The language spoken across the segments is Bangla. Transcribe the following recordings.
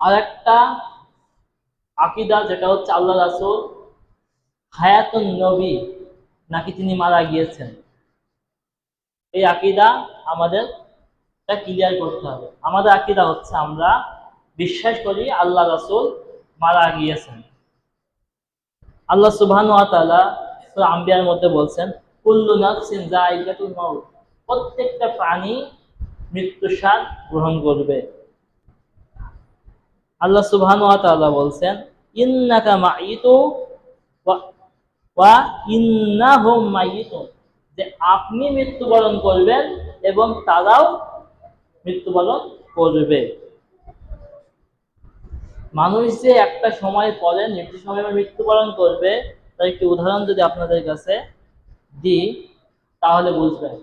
আর একটা আকীদা যেটা হচ্ছে আল্লাহ রাসূল হায়াতুন নবী, নাকি তিনি মারা গিয়েছেন। এই আকীদা আমাদের ক্লিয়ার করতে হবে। আমাদের আকীদা হচ্ছে আমরা বিশ্বাস করি আল্লাহ রাসূল মারা গিয়েছেন। আল্লাহ সুবহানাহু ওয়া তাআলা সূরা আম্বিয়ার মধ্যে বলছেন, কুল্লু নাফসিন যায়িকাতুল মাউত, প্রত্যেকটা প্রাণী মৃত্যুর স্বাদ গ্রহণ করবে। আল্লাহ সুবহানাহু ওয়া তাআলা বলছেন, ইন্নাকা মাইতু ওয়া ওয়া ইন্নাহুম মাইতুন, যে আপনি মৃত্যুবরণ করবেন এবং তারাও মৃত্যুবরণ করবে। মানুষ যে একটা সময় পরে নির্দিষ্ট সময়ে মৃত্যুবরণ করবে, তার একটি উদাহরণ যদি আপনাদের কাছে দিই তাহলে বুঝবেন।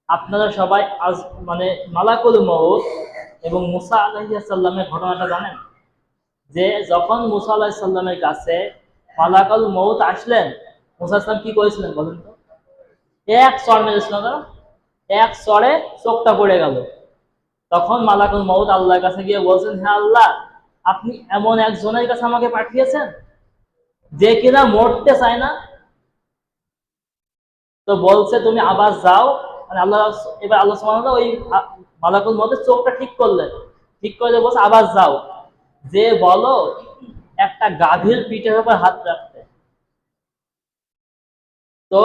আপনারা সবাই আজ মানে মালাকুল মউত এবং মুসা আলাইহিস সালামের ঘটনাটা জানেন, যে যখন মুসা আলাইহিস সালামের কাছে মালাকুল মউত আসলেন, মুসা সালাম কি করেছিলেন বলেন তো? এক চড় মেরেছিল না? এক চড়ে চোখটা পড়ে গেল। তখন মালাকুল মউত আল্লাহর কাছে গিয়ে বলছেন, হ্যাঁ আল্লাহ, আপনি এমন একজনের কাছে আমাকে পাঠিয়েছেন যে কিনা মরতে চায় না। তো বলছে তুমি আবার যাও, মানে আল্লাহ, এবার আল্লাহ সুবহানাহু ওয়া তাআলা ওই মালাকুল মউতের চোখটা ঠিক করলেন। ঠিক করে বলছে আবার যাও, যে বলো একটা গাভীর পিঠের উপর হাত রাখতে। তো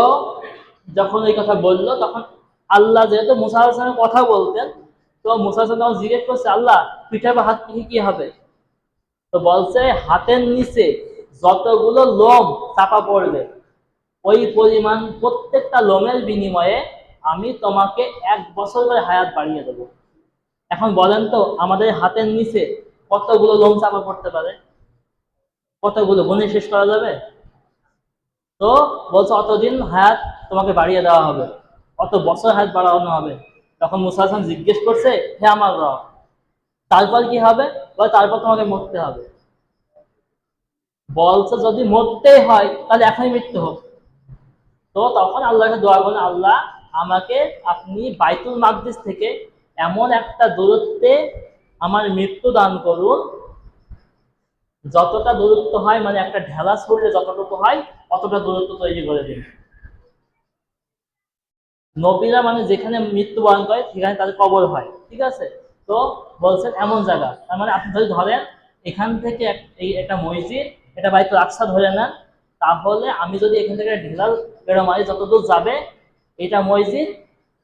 যখন এই কথা বললো, তখন আল্লাহ যেহেতু মুসা আলাইহিস সালামের কথা বলতেন, তো মুসা আলাইহিস সালাম জিজ্ঞেস করছে, আল্লাহ পিঠের উপর হাত রেখে কি হবে? তো বলছে হাতের নিচে যতগুলো লোম চাপা পড়বে, ওই পরিমাণ প্রত্যেকটা লোমের বিনিময়ে আমি তোমাকে 1 বছর করে হায়াত বাড়িয়ে দেবো। এখন বলেন তো আমাদের হাতের নিচে কতগুলো লোম চাপা পড়তে পারে? কতগুলো গুণে শেষ করা যাবে? তো বলছে অতদিন হায়াত তোমাকে বাড়িয়ে দেওয়া হবে, অত বছর হায়াত বাড়ানো হবে। তখন মুসা হাসান জিজ্ঞেস করছে, হে আমার রব, তারপর কি হবে? তারপর তোমাকে মরতে হবে। বলছে যদি মরতেই হয় তাহলে এখনই মৃত্যু হোক। তো তখন আল্লাহকে দোয়া করলেন, আল্লাহ আমাকে আপনি বাইতুল মাকদিস থেকে এমন একটা দূরত্বে আমার মৃত্যু দান করুন, যতটা দূরত্ব হয়, মানে একটা ঢেলা ছুড়লে যতটুকু হয় অতটা দূরত্ব তৈরি করে দিন। নবীরা মানে যেখানে মৃত্যুবরণ করে সেখানে তাদের কবর হয়, ঠিক আছে? তো বলছেন এমন জায়গা, তার মানে আপনি যদি ধরেন এখান থেকে এই একটা মসজিদ, এটা বাইতুল আকসা ধরে নেন, তাহলে আমি যদি এখান থেকে ঢিলাল বেড়া মারি যতদূর যাবে, এটা মসজিদ,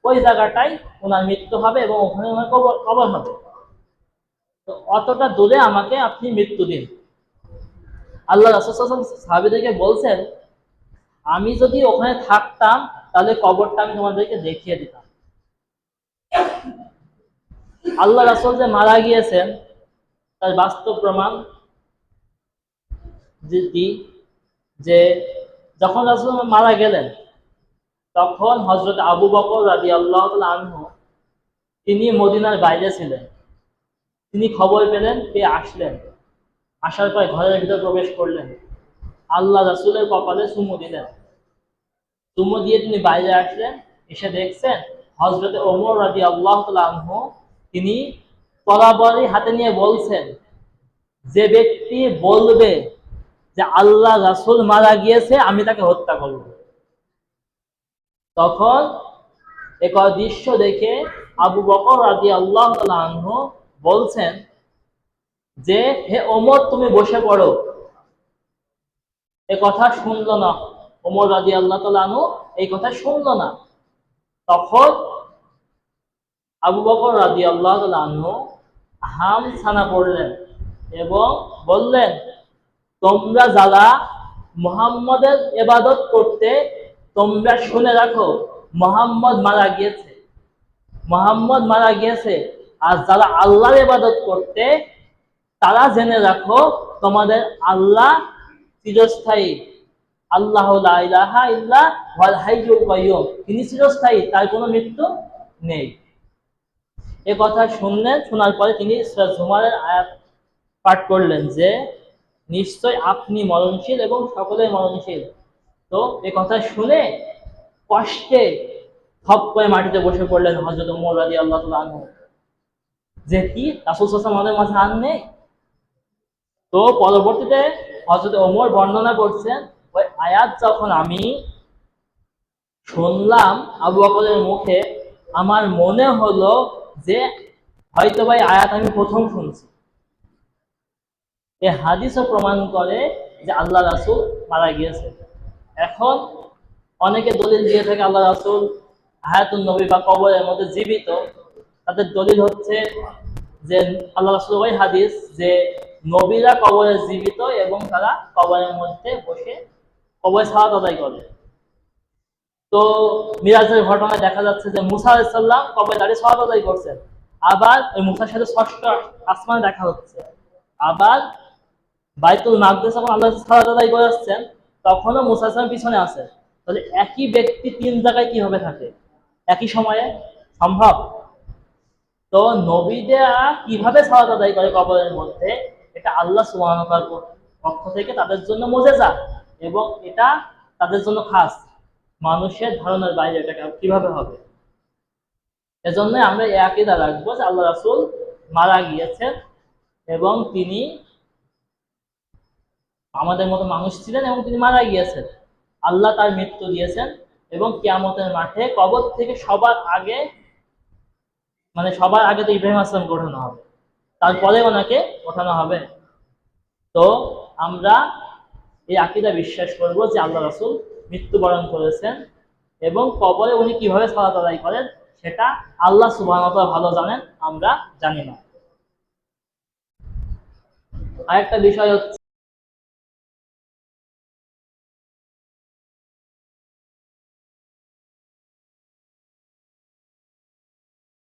ওই জায়গাটাই ওনার মৃত্যু হবে এবং ওখানে ওনার কবর কবর হবে। তো অতটা দূরে আমাকে আপনি মৃত্যু দিন। আল্লাহ রাসূল সাল্লাল্লাহু আলাইহি ওয়াসাল্লাম সাহাবীদেরকে বলছেন, আমি যদি ওখানে থাকতাম তাহলে কবরটা আমি তোমাদেরকে দেখিয়ে দিতাম। আল্লাহ রাসূল যে মারা গিয়েছেন তার বাস্তব প্রমাণ যে যখন রাসূল মারা গেলেন, তখন হযরত আবু বকর রাদিয়াল্লাহু তাআলা আনহু তিনি মদিনার বাইরে ছিলেন। তিনি খবর পেলেন, পেয়ে আসলেন। আসার পর ঘরের ভিতর প্রবেশ করলেন, আল্লাহ রাসূলের কপালে চুমু দিলেন। চুমু দিয়ে তিনি বাইরে আসলেন, এসে দেখছেন হযরত ওমর রাদিয়াল্লাহু তাআলা আনহু তিনি তরবারি হাতে নিয়ে বলছেন, যে ব্যক্তি বলবে যে আল্লাহ রাসূল মারা গিয়েছে আমি তাকে হত্যা করব। তখন এক দৃশ্য দেখে আবু বকর রাদিয়াল্লাহু তাআলা আনহু বলছেন যে, হে ওমর তুমি বসে পড়ো। এ কথা শুনলো না ওমর রাদিয়াল্লাহু তাআলা আনহু, এই কথা শুনলো না। তখন আবু বকর রাদিয়াল্লাহু তাআলা আনহু হাম ছানা পড়লেন এবং বললেন, তোমরা যারা মুহাম্মদের ইবাদত করতে, তোমরা শুনে রাখো মুহাম্মদ মারা গিয়েছে, মুহাম্মদ মারা গিয়েছে। আর যারা আল্লাহর ইবাদত করতে, তারা জেনে রাখো তোমাদের আল্লাহ চিরস্থায়ী। আল্লাহু লা ইলাহা ইল্লা হুয়াল হাইয়ুল কাইয়্যুম, তিনি চিরস্থায়ী, তার কোনো মৃত্যু নেই। এ কথা শুনলেন, শোনার পরে তিনি সূরা জুমারের আয়াত পাঠ করলেন যে নিশ্চয় আপনি মরণশীল এবং সকলেই মরণশীল। তো এ কথা শুনে কষ্টে থপ করে মাটিতে বসে পড়লেন হযরত ওমর রাদিয়াল্লাহু তাআলা আনহু, যে কি রাসূল সাল্লাল্লাহু আলাইহি ওয়াসাল্লাম আমাদের মাঝে আর নেই? তো পরবর্তীতে হযরত ওমর বর্ণনা করছেন, ওই আয়াত যখন আমি শুনলাম আবু বকরের মুখে, আমার মনে হলো যে হয়তো ভাই আয়াত আমি প্রথম শুনছি। এই হাদিসও প্রমাণ করে যে আল্লাহ রাসূল মারা গিয়েছে। এখন অনেকে দলিল দিয়ে থাকে আল্লাহ রাসূল হায়াতুন নবী বা কবরের মধ্যে জীবিত। তাদের দলিল হচ্ছে যে আল্লাহ রাসূলের ওই হাদিস যে নবীরা কবরে জীবিত এবং তারা কবরের মধ্যে বসে কবরে সালাত আদায় করে। তো মিরাজের ঘটনায় দেখা যাচ্ছে যে মুসা আলাইহিস সালাম কবরে দাঁড়িয়ে সালাত আদায় করছেন। আবার ওই মুসার সাথে ষষ্ঠ আসমানে দেখা হচ্ছে। আবার বাইতুল মাকদিস যখন আল্লাহ সালাত আদায় করে আসছেন, তখনও মুসা আলাইহিস সালাম পিছনে আছে। তাহলে একই ব্যক্তি তিন জায়গায় কিভাবে থাকে একই সময়ে? সম্ভব? তো নবীরা কিভাবে সালাত আদায় করে কবরের মধ্যে, এটা আল্লাহ সুবহানাহু ওয়া তাআলার পক্ষ থেকে তাদের জন্য মুজিজা, এবং এটা তাদের জন্য খাস। মানুষের ধারণার বাইরে এটা কিভাবে হবে। এজন্য আমরা এই আকীদা রাখবো যে আল্লাহ রাসূল মারা গিয়েছেন এবং তিনি আমাদের মতো মানুষ ছিলেন এবং তিনি মারা গিয়েছেন। আল্লাহ তার মৃত্যু দিয়েছেন এবং কিয়ামতের মাঠে কবর থেকে সবার আগে, মানে সবার আগে তো ইব্রাহিম আলাইহিস সালামকে ওঠানো হবে, তারপরে ওনাকে ওঠানো হবে। তো আমরা এই আকীদা বিশ্বাস করব যে আল্লাহ রাসূল মৃত্যুবরণ করেছেন এবং কবরে উনি কিভাবে সালাত আদায় করেন সেটা আল্লাহ সুবহানাহু ওয়া তাআলা ভালো জানেন, আমরা জানি না। আরেকটা বিষয় হচ্ছে